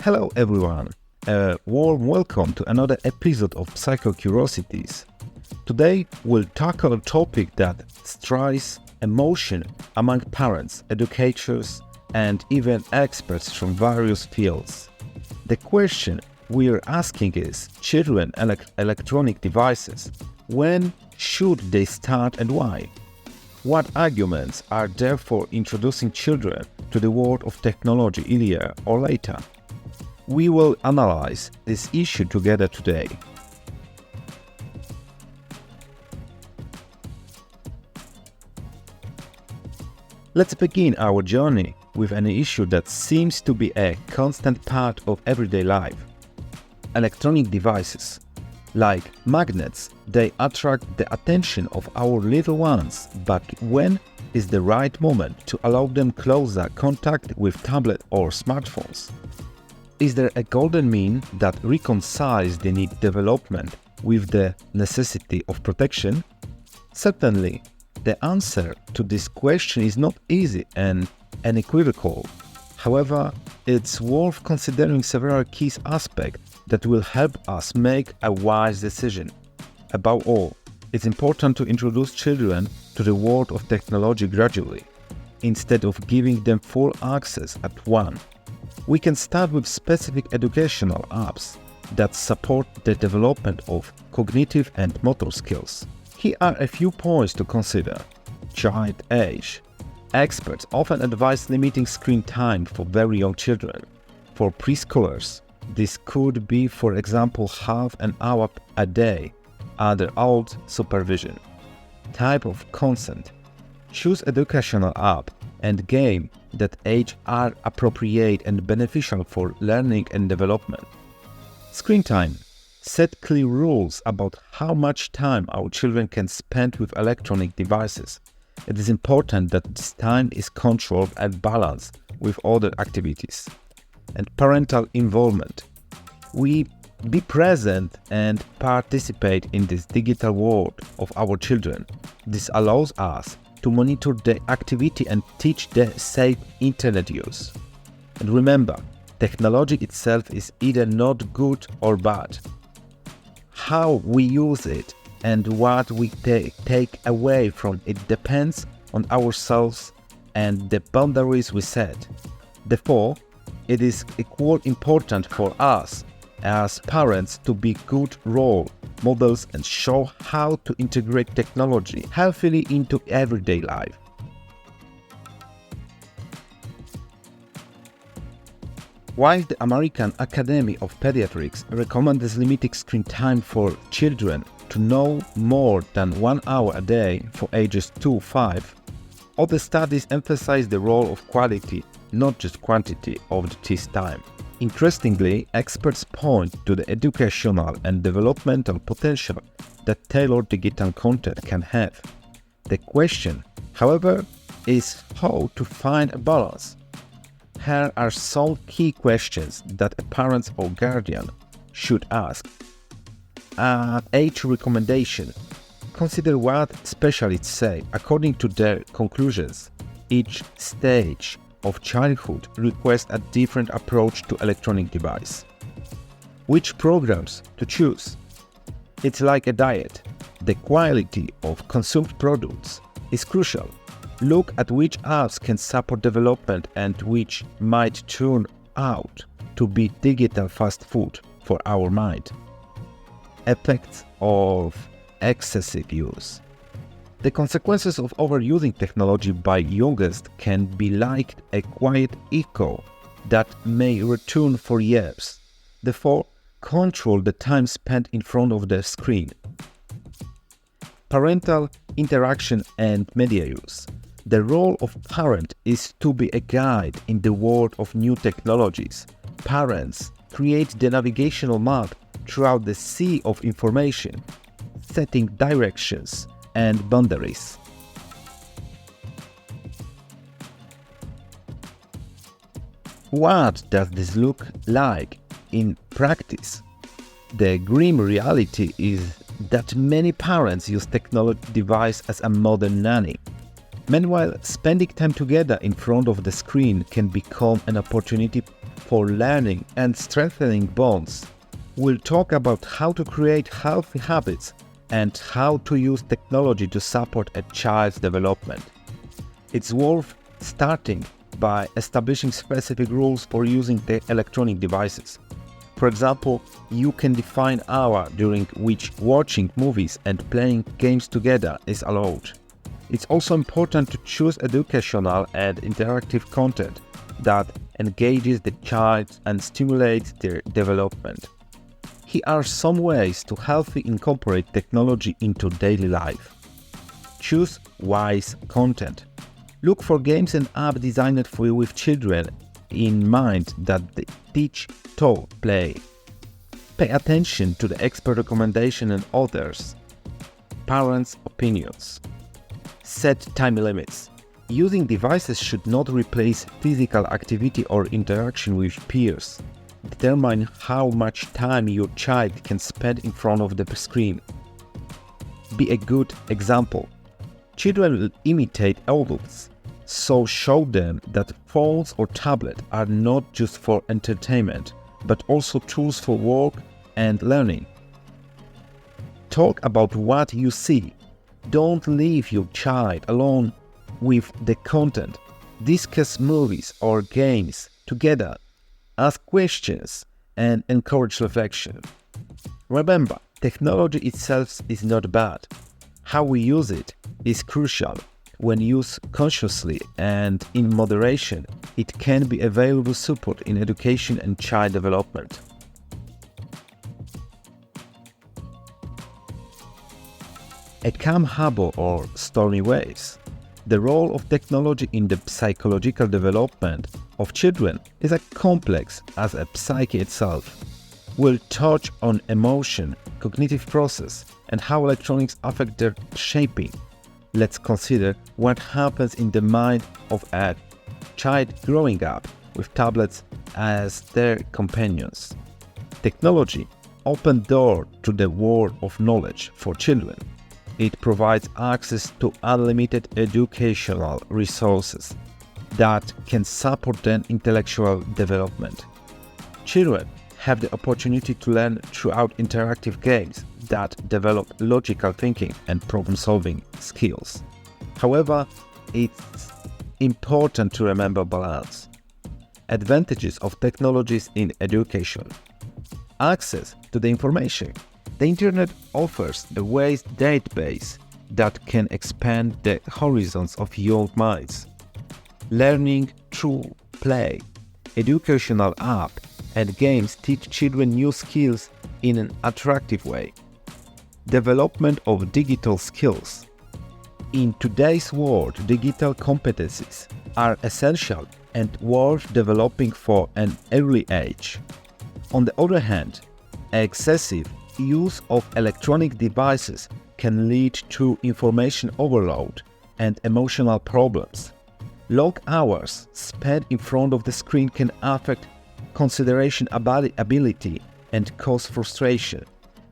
Hello everyone, a warm welcome to another episode of Curiosities. Today we'll tackle a topic that stirs emotion among parents, educators, and even experts from various fields. The question we're asking is, children and electronic devices, when should they start and why? What arguments are there for introducing children to the world of technology earlier or later? We will analyze this issue together today. Let's begin our journey with an issue that seems to be a constant part of everyday life. Electronic devices. Like magnets, they attract the attention of our little ones, but when is the right moment to allow them closer contact with tablets or smartphones? Is there a golden mean that reconciles the need development with the necessity of protection? Certainly, the answer to this question is not easy and unequivocal. However, it's worth considering several key aspects that will help us make a wise decision. Above all, it's important to introduce children to the world of technology gradually, instead of giving them full access at once. We can start with specific educational apps that support the development of cognitive and motor skills. Here are a few points to consider. Child age. Experts often advise limiting screen time for very young children. For preschoolers, this could be, for example, half an hour a day under adult supervision. Type of content. Choose educational app and game that age are appropriate and beneficial for learning and development. Screen time. Set clear rules about how much time our children can spend with electronic devices. It is important that this time is controlled and balanced with other activities. And parental involvement. We be present and participate in this digital world of our children. This allows us to monitor the activity and teach the safe internet use. And remember, technology itself is either not good or bad. How we use it and what we take away from it depends on ourselves and the boundaries we set. Therefore, it is equally important for us as parents to be good role models and show how to integrate technology healthily into everyday life. While the American Academy of Pediatrics recommends limiting screen time for children to no more than 1 hour a day for ages 2-5, other studies emphasize the role of quality, not just quantity, of this time. Interestingly, experts point to the educational and developmental potential that tailored digital content can have. The question, however, is how to find a balance. Here are some key questions that a parent or guardian should ask. Age recommendation. Consider what specialists say. According to their conclusions, each stage of childhood requires a different approach to electronic device. Which programs to choose? It's like a diet. The quality of consumed products is crucial. Look at which apps can support development and which might turn out to be digital fast food for our mind. Effects of excessive use. The consequences of overusing technology by youngest can be like a quiet echo that may return for years. Therefore, control the time spent in front of the screen. Parental interaction and media use. The role of parent is to be a guide in the world of new technologies. Parents create the navigational map throughout the sea of information, setting directions and boundaries. What does this look like in practice? The grim reality is that many parents use technology device as a modern nanny. Meanwhile, spending time together in front of the screen can become an opportunity for learning and strengthening bonds. We'll talk about how to create healthy habits and how to use technology to support a child's development. It's worth starting by establishing specific rules for using the electronic devices. For example, you can define hours during which watching movies and playing games together is allowed. It's also important to choose educational and interactive content that engages the child and stimulates their development. Here are some ways to healthily incorporate technology into daily life. Choose wise content. Look for games and apps designed for you with children in mind that they teach, talk, play. Pay attention to the expert recommendation and others. Parents' opinions. Set time limits. Using devices should not replace physical activity or interaction with peers. Determine how much time your child can spend in front of the screen. Be a good example. Children will imitate adults, so show them that phones or tablets are not just for entertainment, but also tools for work and learning. Talk about what you see. Don't leave your child alone with the content. Discuss movies or games together. Ask questions and encourage reflection. Remember, technology itself is not bad. How we use it is crucial. When used consciously and in moderation, it can be a valuable support in education and child development. A calm harbor or stormy waves. The role of technology in the psychological development of children is as complex as a psyche itself. We'll touch on emotion, cognitive process, and how electronics affect their shaping. Let's consider what happens in the mind of a child growing up with tablets as their companions. Technology opens doors to the world of knowledge for children. It provides access to unlimited educational resources that can support their intellectual development. Children have the opportunity to learn throughout interactive games that develop logical thinking and problem-solving skills. However, it's important to remember balance. Advantages of technologies in education. Access to the information. The internet offers a vast database that can expand the horizons of young minds. Learning through play. Educational apps and games teach children new skills in an attractive way. Development of digital skills. In today's world, digital competencies are essential and worth developing for an early age. On the other hand, excessive use of electronic devices can lead to information overload and emotional problems. Long hours spent in front of the screen can affect concentration ability and cause frustration.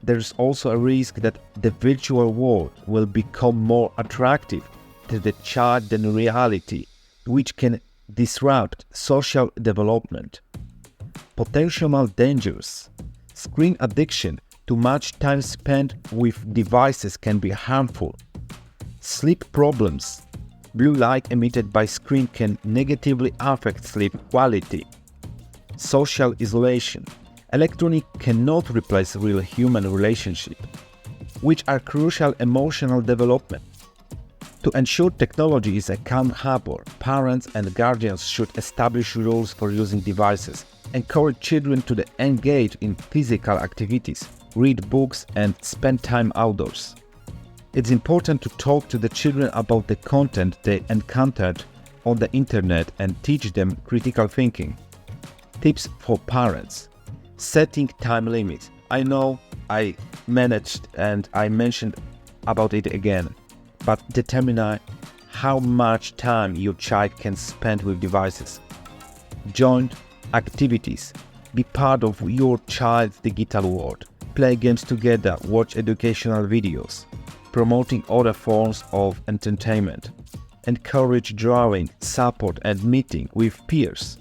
There is also a risk that the virtual world will become more attractive to the child than reality, which can disrupt social development. Potential dangers. Screen addiction. Too much time spent with devices can be harmful. Sleep problems. Blue light emitted by screen can negatively affect sleep quality. Social isolation. Electronic cannot replace real human relationships, which are crucial emotional development. To ensure technology is a calm harbor, parents and guardians should establish rules for using devices, encourage children to engage in physical activities, read books, and spend time outdoors. It's important to talk to the children about the content they encountered on the internet and teach them critical thinking. Tips for parents. Setting time limits. I know I managed and I mentioned about it again, but determine how much time your child can spend with devices. Joint activities. Be part of your child's digital world. Play games together, watch educational videos. Promoting other forms of entertainment. encourage drawing, support, and meeting with peers.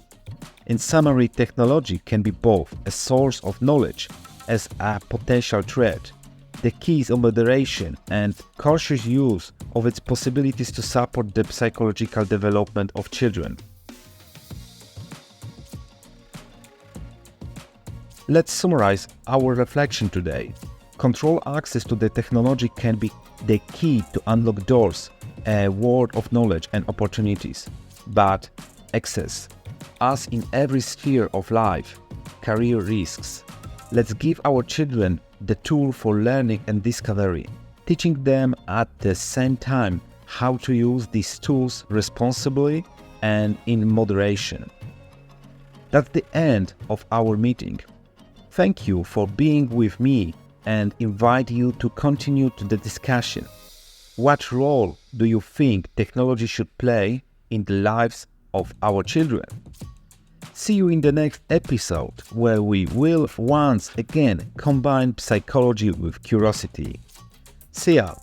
In summary, technology can be both a source of knowledge as a potential threat. The key is on moderation and cautious use of its possibilities to support the psychological development of children. Let's summarize our reflection today. Controlled access to the technology can be the key to unlock doors, a world of knowledge and opportunities. But access, as in every sphere of life, career risks. Let's give our children the tool for learning and discovery, teaching them at the same time how to use these tools responsibly and in moderation. That's the end of our meeting. Thank you for being with me and invite you to continue the discussion. What role do you think technology should play in the lives of our children? See you in the next episode, where we will once again combine psychology with curiosity. See ya!